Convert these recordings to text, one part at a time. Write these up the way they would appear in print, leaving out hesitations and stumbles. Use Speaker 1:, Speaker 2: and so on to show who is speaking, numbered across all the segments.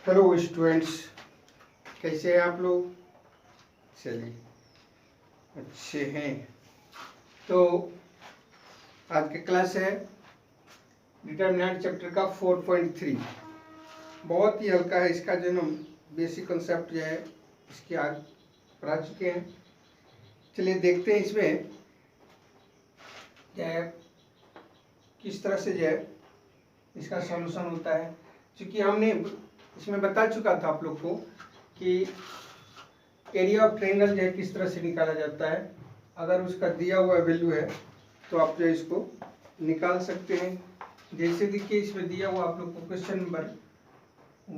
Speaker 1: Hello students, कैसे हैं आप लोग? चलिए, अच्छे हैं। तो आज की क्लास है डिटरमिनेंट चैप्टर का 4.3। बहुत ही हल्का है इसका जो बेसिक कंसेप्ट जो है इसके आज पढ़ा चुके हैं। चलिए देखते हैं इसमें क्या है, किस तरह से जो है इसका सॉल्यूशन होता है। क्योंकि हमने इसमें बता चुका था आप लोग को कि एरिया ऑफ ट्रायंगल जो है किस तरह से निकाला जाता है। अगर उसका दिया हुआ वैल्यू है तो आप जो है इसको निकाल सकते हैं। जैसे देखिए इसमें दिया हुआ आप लोग को क्वेश्चन नंबर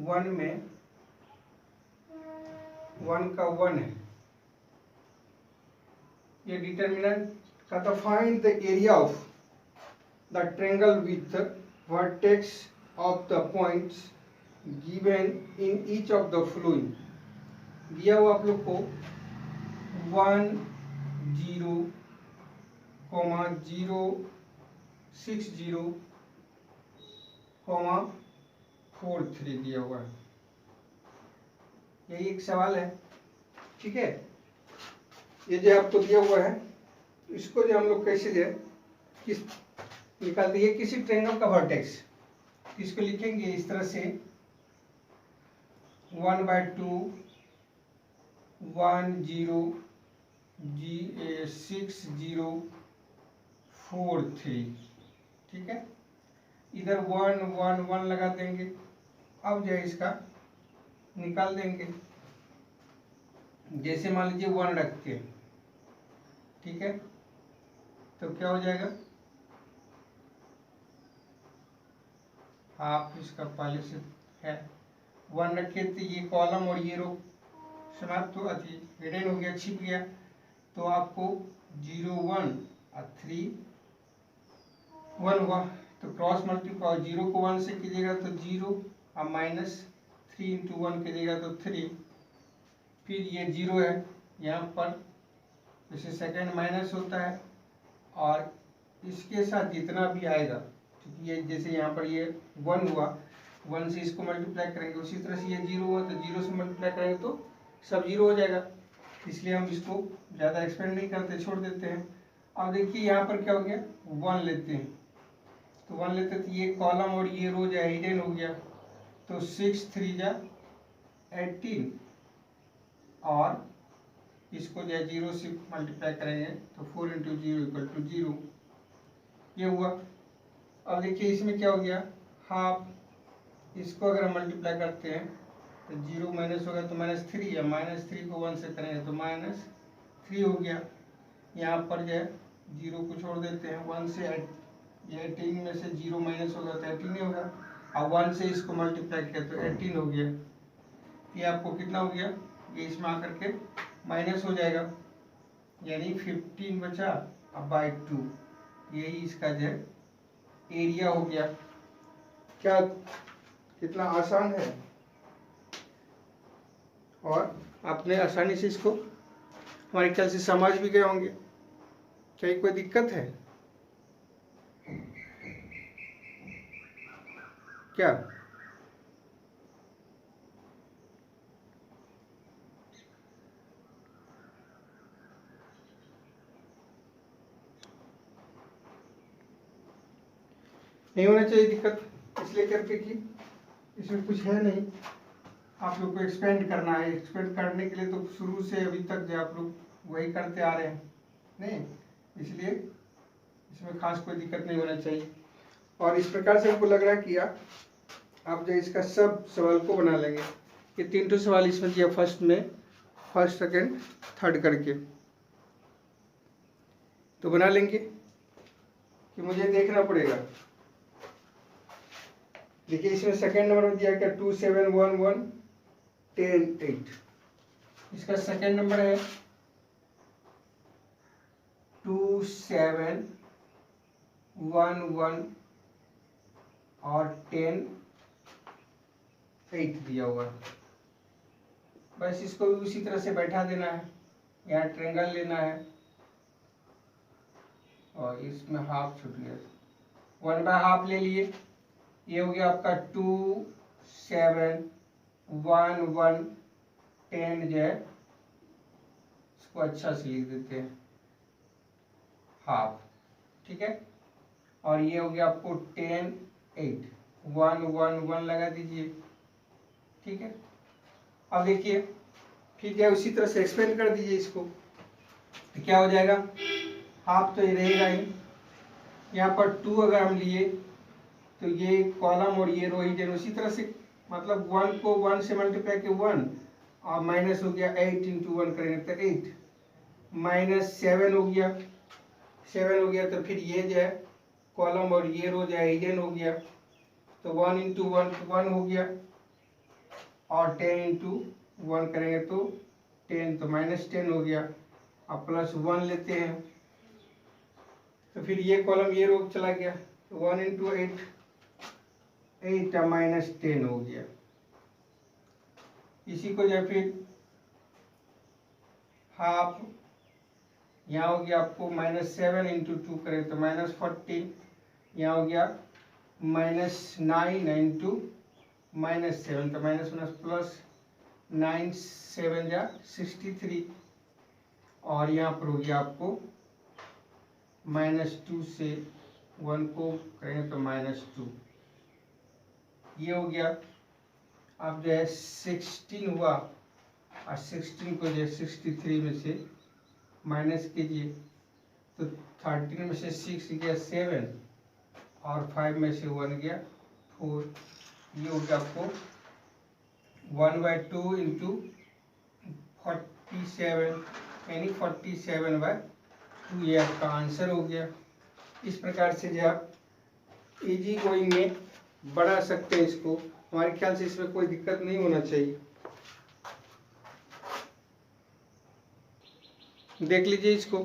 Speaker 1: 1 में 1 का 1 है। ये डिटरमिनेंट का था find the area of the triangle with vertex of the points given in each of the flowing. दिया हुआ आप लोग को 1 0 0 6 0 4 3 दिया हुआ है। यही एक सवाल है, ठीक है। ये जो आपको दिया हुआ है इसको जो हम लोग कैसे जो है किस निकालते हैं, किसी ट्रायंगल का वर्टेक्स, इसको लिखेंगे इस तरह से 1/2 1 0 6 0 4 3, ठीक है। इधर 1 1 1 लगा देंगे। अब जो है इसका निकाल देंगे। जैसे मान लीजिए 1 रखते हैं, ठीक है, तो क्या हो जाएगा, हाफ इसका पहले से है। 1 रखे तो ये कॉलम और ये रो समाप्त हो अति हिडन हो गया, छिप गया। तो आपको 0 1 और 3 1 हुआ। तो क्रॉस मल्टीप्लाई 0 को 1 से कीजिएगा तो 0 और -3 × 1 कीजिएगा तो 3। फिर ये 0 है यहाँ पर, जैसे सेकेंड माइनस होता है और इसके साथ जितना भी आएगा, क्योंकि ये जैसे यहाँ पर ये 1 हुआ, 1 से इसको मल्टीप्लाई करेंगे, उसी तरह से ये 0 हुआ तो 0 से मल्टीप्लाई करेंगे तो सब 0 हो जाएगा। इसलिए हम इसको ज़्यादा एक्सपेंड नहीं करते, छोड़ देते हैं। अब देखिए यहाँ पर क्या हो गया, 1 लेते हैं तो 1 लेते तो ये कॉलम और ये रो जो हिडन हो गया। तो 6 3 जा 18 और इसको जो है 0 से मल्टीप्लाई करेंगे तो 4 × 0 = 0, ये हुआ। अब देखिए इसमें क्या हो गया, हाफ। इसको अगर हम मल्टीप्लाई करते हैं तो 0 माइनस होगा तो -3 है, -3 को 1 से करेंगे तो -3 हो गया। यहाँ पर जो है 0 को छोड़ देते हैं। 1 से 18 में से 0 माइनस होगा तो 18 ही होगा, और 1 से इसको मल्टीप्लाई किया तो 18 हो गया। ये आपको कितना हो गया, ये इसमें आकर के माइनस हो जाएगा, यानी 15 बचा बाई 2। यही इसका जो है एरिया हो गया। क्या कितना आसान है, और आपने आसानी से इसको हमारे ख्याल से समझ भी गए होंगे। क्या कोई दिक्कत है क्या? नहीं होना चाहिए दिक्कत, इसलिए करके कि इसमें कुछ है नहीं। आप लोग को एक्सपेंड करना है, एक्सपेंड करने के लिए तो शुरू से अभी तक जो आप लोग वही करते आ रहे हैं, नहीं, इसलिए इसमें खास कोई दिक्कत नहीं होना चाहिए। और इस प्रकार से हमको लग रहा है कि आप जो इसका सब सवाल को बना लेंगे। ये 3 सवाल इसमें दिया, फर्स्ट में, फर्स्ट सेकंड थर्ड करके, तो बना लेंगे कि मुझे देखना पड़ेगा। देखिए इसमें सेकंड नंबर में दिया क्या, 2 7 1 1 10 8। इसका सेकंड नंबर है 2 7 1 1 और 10 8 दिया हुआ है। बस इसको भी उसी तरह से बैठा देना है। यहाँ ट्रायंगल लेना है और इसमें हाफ छूट गया, 1/2 ले लिए। ये हो गया आपका 2 7 1 1 10 जो है इसको अच्छा से लिख देते हैं हाफ, ठीक है। और ये हो गया आपको 10 8 1 1 1 लगा दीजिए, ठीक है। अब देखिए फिर क्या उसी तरह से एक्सपेंड कर दीजिए इसको, तो क्या हो जाएगा, हाफ तो ये रहेगा ही। यहाँ पर 2 अगर हम लिए तो ये कॉलम और ये रो हिडन उसी तरह से, मतलब 1 को 1 से मल्टीप्लाई के 1 और माइनस हो गया 8 इंटू 1 करेंगे तो 8 माइनस 7 हो गया, 7 हो गया तो फिर ये जो है कॉलम और ये रो जो है हिडन हो गया, तो 1 इंटू 1 1 हो गया और 10 इंटू 1 करेंगे तो 10 तो माइनस 10 हो गया। अब प्लस 1 लेते हैं तो फिर ये कॉलम ये रो चला गया, तो 1 इंटू 8 8 माइनस 10 हो गया। इसी को जो फिर हाफ यहाँ हो गया आपको माइनस 7 इंटू 2 करें तो माइनस 14, यहाँ हो गया माइनस 9 इंटू माइनस 7 तो माइनस माइनस प्लस 9 7 जा 63 और यहाँ पर हो गया आपको -2 से 1 को करेंगे तो -2, ये हो गया। अब जो है 16 हुआ और 16 को जो है 63 में से माइनस कीजिए तो 13 में से 6 गया 7 और 5 में से 1 गया 4, ये हो गया आपको 1/2 इंटू 47 यानी 47/2, ये आपका आंसर हो गया। इस प्रकार से जो आप इजी गोइंग में बढ़ा सकते हैं इसको, हमारे ख्याल से इसमें कोई दिक्कत नहीं होना चाहिए। देख लीजिए इसको,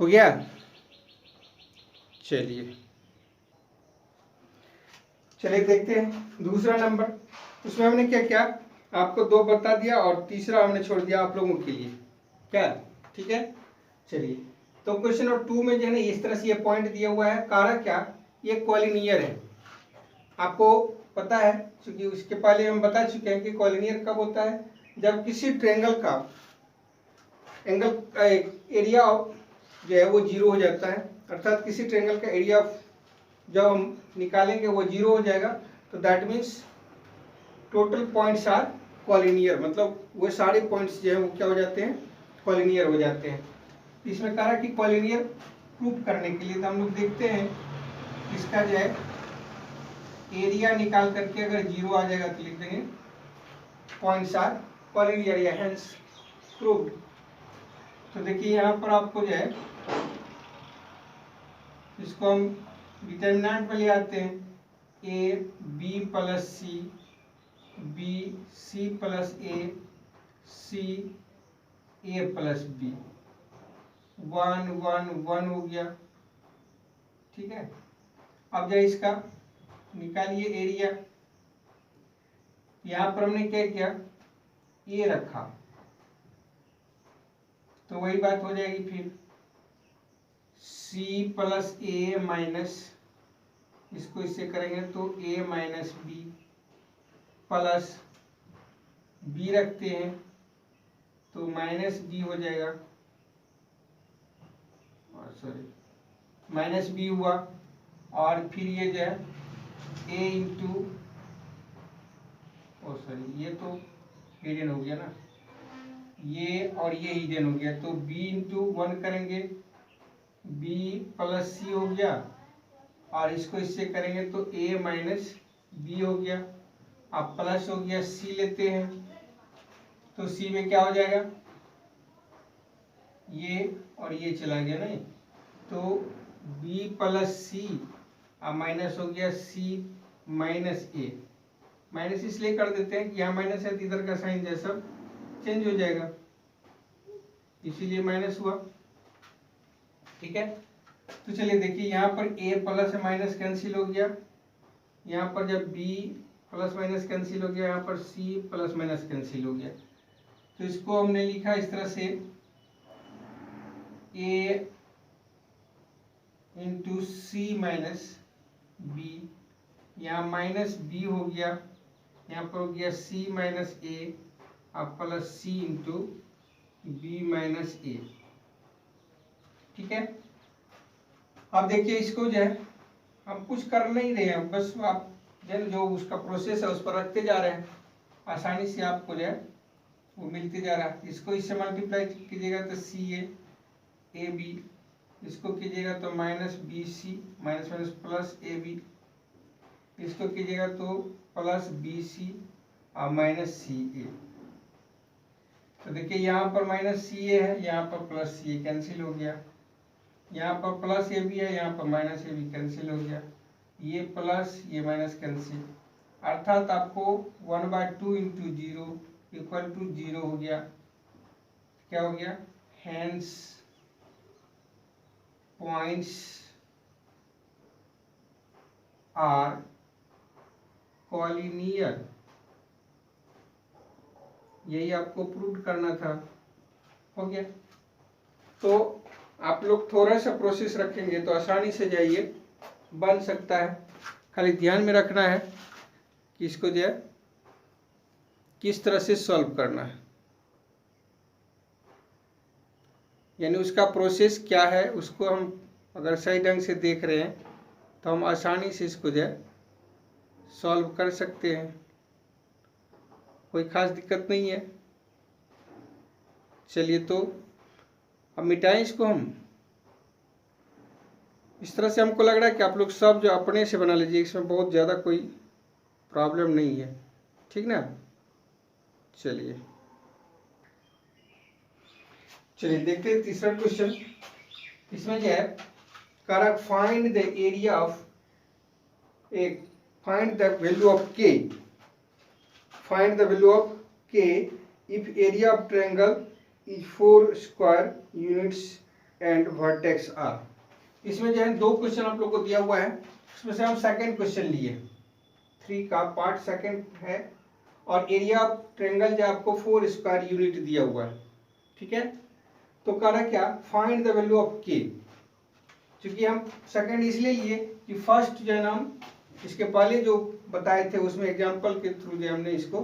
Speaker 1: हो गया। चलिए देखते हैं दूसरा नंबर। उसमें हमने क्या किया, आपको 2 बता दिया और तीसरा हमने छोड़ दिया आप लोगों के लिए, क्या, ठीक है। चलिए तो क्वेश्चन नंबर 2 में जो है ना इस तरह से ये पॉइंट दिया हुआ है, कारण क्या, ये कॉलिनियर है। आपको पता है क्योंकि उसके पहले हम बता चुके हैं कि कॉलिनियर कब होता है, जब किसी ट्रायंगल का एंगल एरिया जो है वो 0 हो जाता है, अर्थात किसी ट्रायंगल का एरिया जब हम निकालेंगे वो 0 हो जाएगा, तो that means total points are collinear, मतलब वो सारे पॉइंट्स जो है वो क्या हो जाते हैं, कॉलिनियर हो जाते हैं। इसमें कहा कि कॉलिनियर प्रूव करने के लिए तो हम लोग देखते हैं इसका जो है एरिया निकाल करके अगर 0 आ जाएगा तो लिख देंगे पॉइंट्स आर कॉलिनियर या हेंस प्रूव्ड। तो देखिए यहाँ पर आपको जो है इसको हम डिटर्मिनेंट में ले आते हैं, A B plus C, B C plus A, C A plus B, 1 1 1 हो गया, ठीक है। अब जो इसका निकालिए एरिया, यहाँ पर हमने क्या किया, ए रखा, तो वही बात हो जाएगी फिर c प्लस ए माइनस, इसको इससे करेंगे तो a minus B plus b रखते हैं तो माइनस बी हो जाएगा, सॉरी माइनस बी हुआ, और फिर ये जो है a इंटू सॉरी ये तो हिडन हो गया ना, ये और ये हिडन हो गया, तो b इंटू 1 करेंगे b प्लस सी हो गया, और इसको इससे करेंगे तो a माइनस बी हो गया। अब प्लस हो गया c लेते हैं तो c में क्या हो जाएगा, ये और ये चला गया नहीं, तो b प्लस सी, अब माइनस हो गया c माइनस a, माइनस इसलिए कर देते हैं कि यहाँ माइनस है तो इधर का साइन जैसा चेंज हो जाएगा, इसीलिए माइनस हुआ, ठीक है। तो चलिए देखिए यहाँ पर a प्लस माइनस कैंसिल हो गया, यहाँ पर जब b प्लस माइनस कैंसिल हो गया, यहाँ पर सी प्लस माइनस कैंसिल हो गया। तो इसको हमने लिखा इस तरह से ए इंटू सी माइनस बी, यहाँ माइनस बी हो गया, यहाँ पर हो गया सी माइनस ए और प्लस सी इंटू बी माइनस ए। ठीक है, अब देखिए इसको जो है हम कुछ कर नहीं रहे हैं, बस आप जो उसका प्रोसेस है उस पर रखते जा रहे हैं, आसानी से आपको जो है वो मिलते जा रहा है। इसको इससे मल्टीप्लाई कीजिएगा तो सी ए बी, इसको कीजिएगा तो minus B C minus minus plus A B, इसको कीजिएगा तो प्लस बी सी और माइनस सी ए। तो देखिए यहाँ पर माइनस सी ए है, यहाँ पर प्लस सी ए कैंसिल हो गया, यहाँ पर प्लस ए बी है, यहाँ पर माइनस ए बी कैंसिल हो गया, ये प्लस ये माइनस कैंसिल, अर्थात आपको 1/2 इंटू जीरो इक्वल टू 0 हो गया। क्या हो गया? हैंस पॉइंट्स आर कॉलिनियर, यही आपको प्रूव करना था। हो गया। तो आप लोग थोड़ा सा प्रोसेस रखेंगे तो आसानी से जाइए बन सकता है। खाली ध्यान में रखना है कि इसको जो है किस तरह से सॉल्व करना है, यानी उसका प्रोसेस क्या है, उसको हम अगर सही ढंग से देख रहे हैं तो हम आसानी से इसको जो है सॉल्व कर सकते हैं, कोई खास दिक्कत नहीं है। चलिए तो अब मिटाएं इसको हम। इस तरह से हमको लग रहा है कि आप लोग सब जो अपने से बना लीजिए, इसमें बहुत ज़्यादा कोई प्रॉब्लम नहीं है, ठीक ना। चलिए देखते हैं तीसरा क्वेश्चन। इसमें जो है correct find the area of find the value of K, find the value of K if area of triangle is 4 square units and vertex are. इसमें जो है दो क्वेश्चन आप लोग को दिया हुआ है, उसमें से हम सेकंड क्वेश्चन लिए, 3 का पार्ट सेकंड है, और एरिया ऑफ ट्रायंगल जो आपको 4 स्क्वायर यूनिट दिया हुआ है। ठीक है, तो कह रहा क्या, फाइंड द वैल्यू ऑफ के। क्योंकि हम सेकंड इसलिए लिए कि फर्स्ट जो है ना हम इसके पहले जो बताए थे उसमें एग्जांपल के थ्रू जो हमने इसको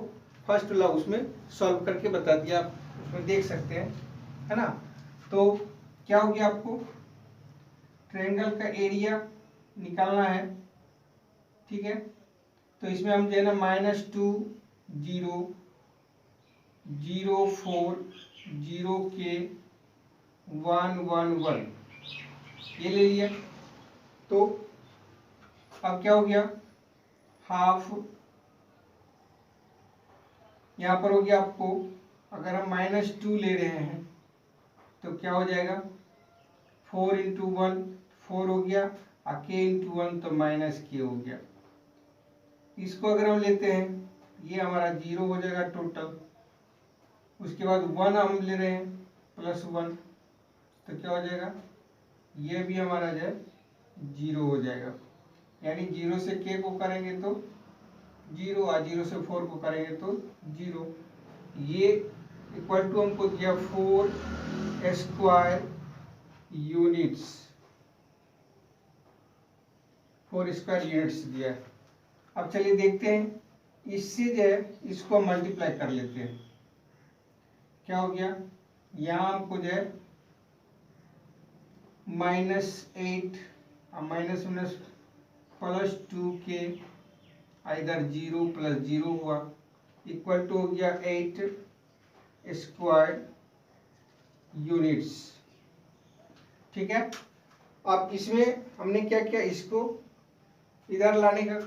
Speaker 1: फर्स्ट वाला उसमें सॉल्व करके बता दिया, आप उसमें देख सकते हैं, है ना। तो क्या हो गया, आपको ट्रायंगल का एरिया निकालना है। ठीक है, तो इसमें हम जो है ना -2 0 0 4 0 के 1 1 1 ये ले लिया। तो अब क्या हो गया, हाफ यहाँ पर हो गया आपको, अगर हम -2 ले रहे हैं तो क्या हो जाएगा, 4 इंटू 1 4 हो गया, और k इंटू 1 तो -k हो गया। इसको अगर हम लेते हैं ये हमारा 0 हो जाएगा टोटल, उसके बाद 1 हम ले रहे हैं +1 तो क्या हो जाएगा, ये भी हमारा जो है 0 हो जाएगा। यानी 0 से k को करेंगे तो 0 और 0 से 4 को करेंगे तो 0। ये इक्वल टू हमको दिया 4 स्क्वायर यूनिट्स, 4 स्क्वायर यूनिट्स दिया है। अब चलिए देखते हैं, इससे जो है इसको मल्टीप्लाई कर लेते हैं। क्या हो गया, यहाँ हमको जो है -8 और माइनस +2 के इधर 0 + 0 हुआ, इक्वल टू हो गया 8 स्क्वायर यूनिट्स। ठीक है, अब इसमें हमने क्या किया, इसको इधर लाने का,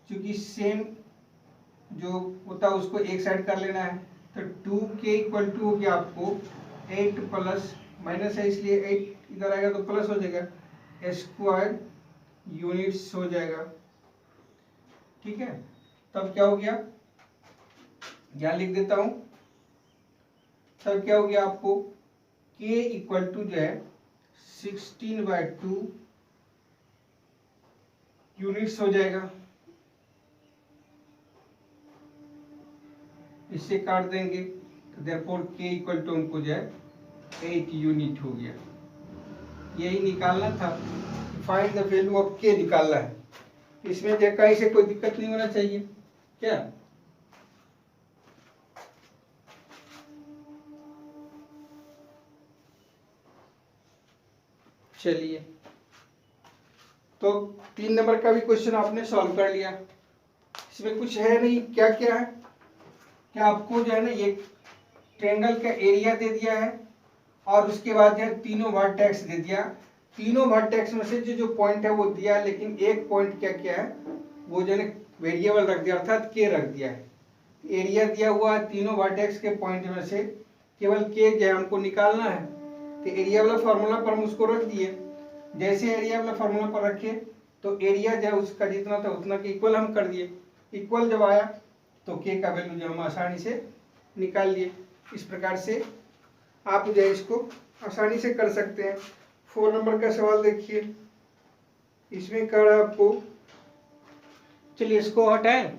Speaker 1: क्योंकि सेम जो होता है उसको एक साइड कर लेना है। तो 2k इक्वल टू हो गया आपको 8 प्लस माइनस है इसलिए 8 इधर आएगा तो प्लस हो जाएगा, स्क्वायर यूनिट्स हो जाएगा। ठीक है, तब क्या हो गया, यहाँ लिख देता हूं, तब क्या हो गया आपको k इक्वल टू जो है 16/2 यूनिट्स हो जाएगा। इससे काट देंगे तो देयरफॉर k इक्वल टू हमको जो है 8 यूनिट हो गया। यही निकालना था, find the value of k निकालना है। इसमें जो कहीं से कोई दिक्कत नहीं होना चाहिए क्या। चलिए, तो 3 नंबर का भी क्वेश्चन आपने सॉल्व कर लिया। इसमें कुछ है नहीं, क्या क्या है, क्या आपको जो है ना ये ट्रायंगल का एरिया दे दिया है और उसके बाद जो है तीनों वर्टेक्स दे दिया। तीनों वर्टेक्स में से जो पॉइंट है वो दिया है, लेकिन एक पॉइंट क्या क्या है वो जो है वेरिएबल रख दिया, अर्थात के रख दिया है। एरिया दिया हुआ है, तीनों वर्टेक्स के पॉइंट में से केवल के जो है हमको निकालना है। तो एरिया वाला फॉर्मूला पर हम उसको रख दिए। जैसे एरिया वाला फॉर्मूला पर रखे तो एरिया जो है उसका जितना था उतना के इक्वल हम कर दिए। इक्वल जब आया तो के का वैल्यू जो हम आसानी से निकाल लिए। इस प्रकार से आप जो है इसको आसानी से कर सकते हैं। 4 नंबर का सवाल देखिए, इसमें कह रहा है आपको, चलिए इसको हटाएं,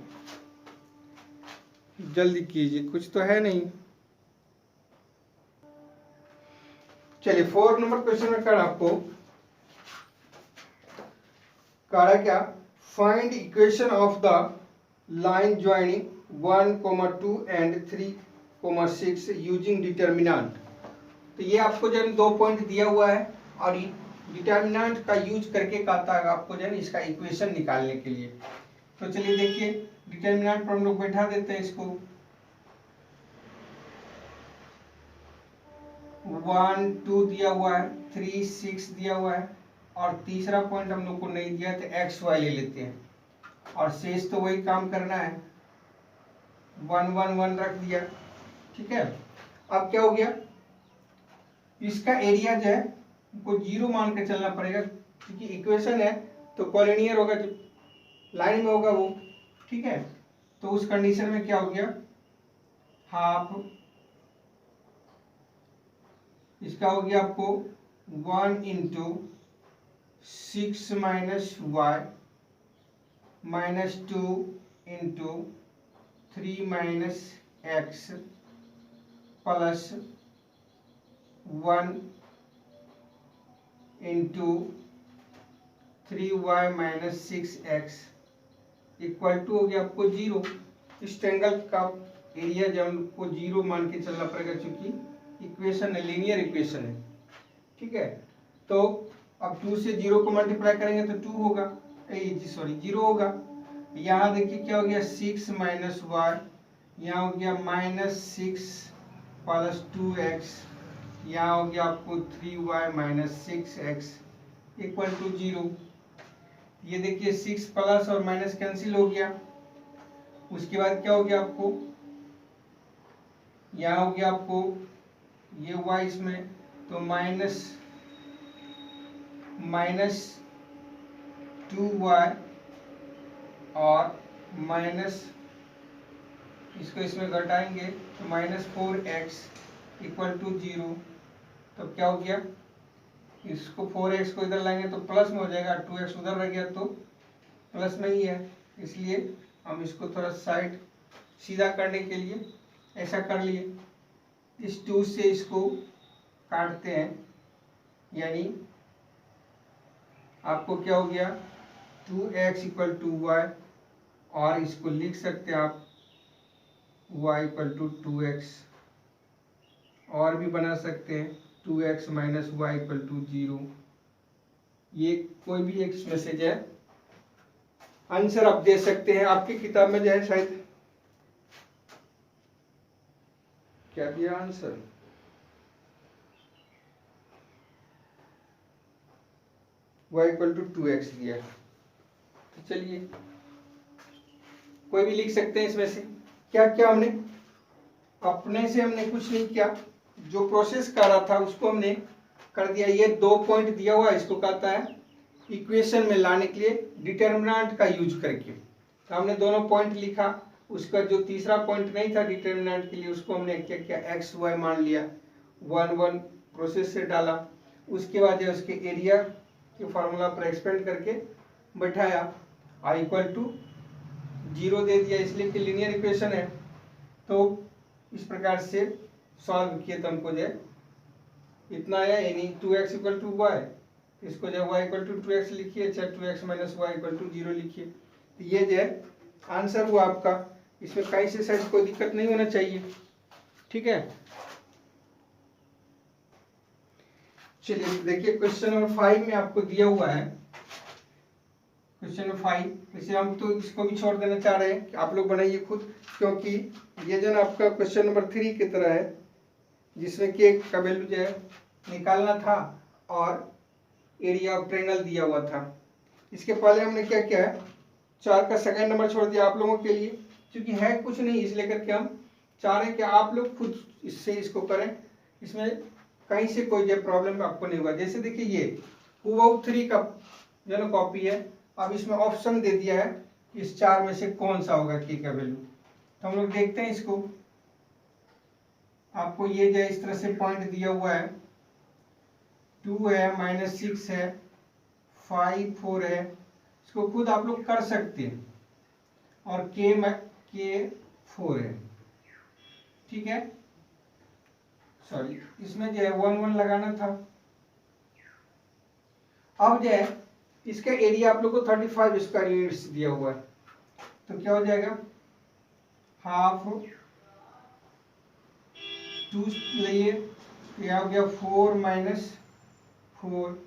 Speaker 1: जल्दी कीजिए, कुछ तो है नहीं। चलिए 4 नंबर क्वेश्चन में कह रहा आपको, कह रहा क्या, find equation of the line joining 1,2 and 3,6 using determinant. तो ये आपको जो है 2 पॉइंट दिया हुआ है और डिटर्मिनेंट का यूज करके कहता है आपको जो है इसका इक्वेशन निकालने के लिए। तो चलिए देखिए, डिटर्मिनेंट पर हम लोग बैठा देते हैं इसको। 1 2 दिया हुआ है, 3 6 दिया हुआ है और तीसरा पॉइंट हम लोग को नहीं दिया तो एक्स वाई ले लेते हैं और शेष तो वही काम करना है, 1 1 1 रख दिया। ठीक है, अब क्या हो गया, इसका एरिया जो है हमको 0 मान के चलना पड़ेगा क्योंकि इक्वेशन है तो कॉलिनियर होगा, जो लाइन में होगा वो। ठीक है, तो उस कंडीशन में क्या हो गया, हाफ, इसका हो गया आपको 1 into 6 minus Y minus 2 into 3 minus X plus 1 into 3y minus 6x equal to हो गया आपको 0। इस ट्रायंगल का एरिया जब हमको 0 मान के चलना पड़ेगा क्योंकि इक्वेशन है, लीनियर इक्वेशन है। ठीक है, तो अब 2 से 0 को मल्टीप्लाई करेंगे तो 2 होगा, सॉरी 0 होगा। यहाँ देखिए क्या हो गया, 6 माइनस वाई, यहाँ हो गया माइनस 6 प्लस 2x, यहाँ हो गया आपको 3y minus 6x equal to 0। ये देखिए 6 प्लस और माइनस कैंसिल हो गया। उसके बाद क्या हो गया आपको, यहाँ हो गया आपको ये y इसमें तो माइनस 2y और माइनस, इसको इसमें घटाएंगे तो माइनस 4x इक्वल टू 0। तो क्या हो गया, इसको 4x को इधर लाएंगे तो प्लस में हो जाएगा, 2x उधर रह गया तो प्लस में ही है, इसलिए हम इसको थोड़ा साइड सीधा करने के लिए ऐसा कर लिए। इस 2 से इसको काटते हैं, यानी आपको क्या हो गया, 2x इक्वल टू वाई, और इसको लिख सकते हैं आप y इक्वल टू 2x, और भी बना सकते हैं 2x minus Y equal to 0। ये कोई भी एक मैसेज है, आंसर आप दे सकते हैं। आपकी किताब में जो है शायद क्या दिया answer, y equal to 2x दिया। तो चलिए कोई भी लिख सकते हैं इसमें से। क्या क्या हमने अपने से हमने कुछ नहीं किया, जो प्रोसेस कर रहा था उसको हमने कर दिया। ये 2 पॉइंट दिया हुआ है, इसको कहता है इक्वेशन में लाने के लिए डिटर्मिनेंट का यूज करके। तो हमने दोनों पॉइंट लिखा, उसका जो तीसरा पॉइंट नहीं था डिटर्मिनेंट के लिए उसको हमने क्या किया, एक्स वाई मान लिया, 1 1 प्रोसेस से डाला। उसके बाद उसके एरिया के फार्मूला पर एक्सपेंड करके बैठाया, आई इक्वल टू 0 दे दिया, इसलिए कि लीनियर इक्वेशन है। तो इस प्रकार से सॉल्व किए तो हमको जो है इतना आया, यानी 2x इक्वल टू वाई, इसको जो y इक्वल टू 2x लिखिए, चाहे 2x minus Y equal to 0 लिखिए। तो ये जो है आंसर हुआ आपका, इसमें कहीं से शायद कोई दिक्कत नहीं होना चाहिए। ठीक है, चलिए देखिए क्वेश्चन नंबर 5 में आपको दिया हुआ है, क्वेश्चन नंबर 5। वैसे हम तो इसको भी छोड़ देना चाह रहे हैं कि आप लोग बनाइए खुद, क्योंकि ये जो आपका क्वेश्चन नंबर 3 की तरह है, जिसमें के का वैल्यू जो है निकालना था और एरिया ऑफ ट्रायंगल दिया हुआ था। इसके पहले हमने क्या किया है, 4 का सेकंड नंबर छोड़ दिया आप लोगों के लिए, क्योंकि है कुछ नहीं इसलिए करके हम चाह रहे हैं कि आप लोग खुद इससे इसको करें, इसमें कहीं से कोई जो प्रॉब्लम आपको नहीं होगा। जैसे देखिए ये हुबहू 3 का जो है कॉपी है, अब इसमें ऑप्शन दे दिया है इस 4 में से कौन सा होगा के का वैल्यू। तो हम लोग देखते हैं इसको, आपको ये जो इस तरह से पॉइंट दिया हुआ है, 2 है, -6 है, 5 4 है, इसको खुद आप लोग कर सकते हैं, और के 4 है। ठीक है, सॉरी इसमें जो है 1 1 लगाना था। अब जो है इसका एरिया आप लोग को 35 स्क्वायर यूनिट्स दिया हुआ है, तो क्या हो जाएगा, हाफ 2 लिए, यह हो गया 4 माइनस 4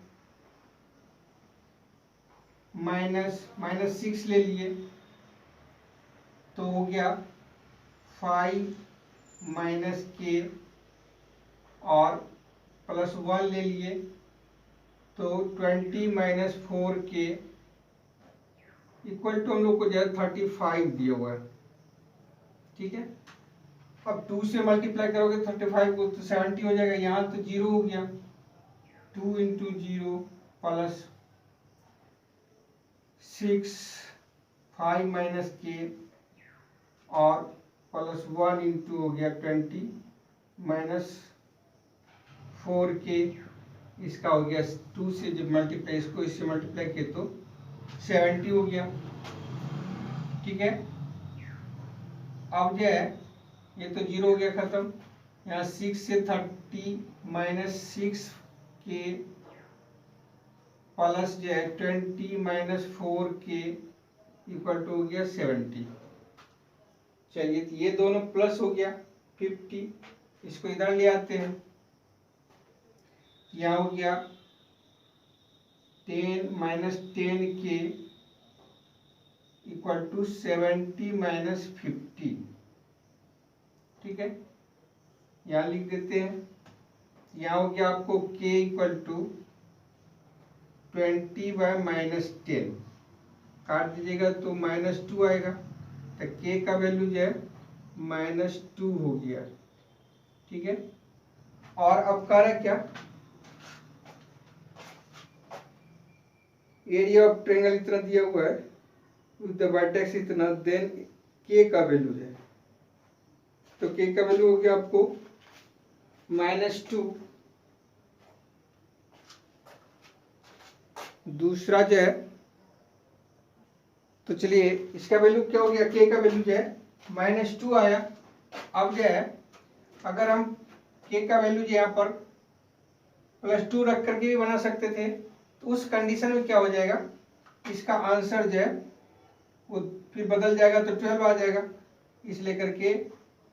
Speaker 1: माइनस 6 ले लिए, तो हो गया 5 माइनस के, और +1 ले लिए, तो 20 माइनस 4 के इक्वल टू हम लोग को जो है 35 दिया हुआ है। ठीक है, अब 2 से मल्टीप्लाई करोगे 35 को तो 70 हो जाएगा, यहाँ तो 0 हो गया, 2 इंटू 0 प्लस 6 5 माइनस के, और +1 इंटू हो गया 20 माइनस 4 के, इसका हो गया 2 से जब मल्टीप्लाई, इसको इससे मल्टीप्लाई किए तो 70 हो गया। ठीक है, अब जो है ये तो 0 हो गया खत्म, यहाँ 6 से 30 माइनस 6 के प्लस जो है 20 माइनस 4 के इक्वल टू हो गया 70। चलिए तो ये दोनों प्लस हो गया 50, इसको इधर ले आते हैं, यहाँ हो गया 10 माइनस 10 के इक्वल टू 70 माइनस 50। ठीक है, यहाँ लिख देते हैं, यहाँ हो गया आपको k इक्वल टू 20 बाय -10, काट दीजिएगा तो -2 आएगा, तो k का वैल्यू जो है -2 हो गया। ठीक है, और अब कह रहा क्या, एरिया ऑफ ट्रायंगल इतना दिया हुआ है विद द वर्टेक्स इतना, देन k का वैल्यू है, तो k का वैल्यू हो गया आपको -2। दूसरा जो है, तो चलिए इसका वैल्यू क्या हो गया, k का वैल्यू जो है -2 आया। अब जो है अगर हम k का वैल्यू जो यहाँ पर +2 रख करके भी बना सकते थे, तो उस कंडीशन में क्या हो जाएगा, इसका आंसर जो है वो फिर बदल जाएगा, तो 12 आ जाएगा, इसलिए करके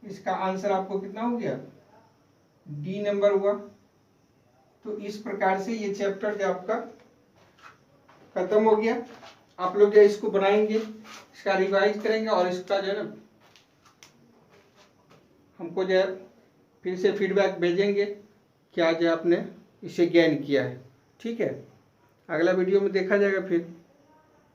Speaker 1: इसका आंसर आपको कितना हो गया, डी नंबर हुआ। तो इस प्रकार से ये चैप्टर जो आपका खत्म हो गया। आप लोग जो इसको बनाएंगे, इसका रिवाइज करेंगे, और इसका जो है ना हमको जो है फिर से फीडबैक भेजेंगे, क्या जो आपने इसे गेन किया है। ठीक है, अगला वीडियो में देखा जाएगा फिर।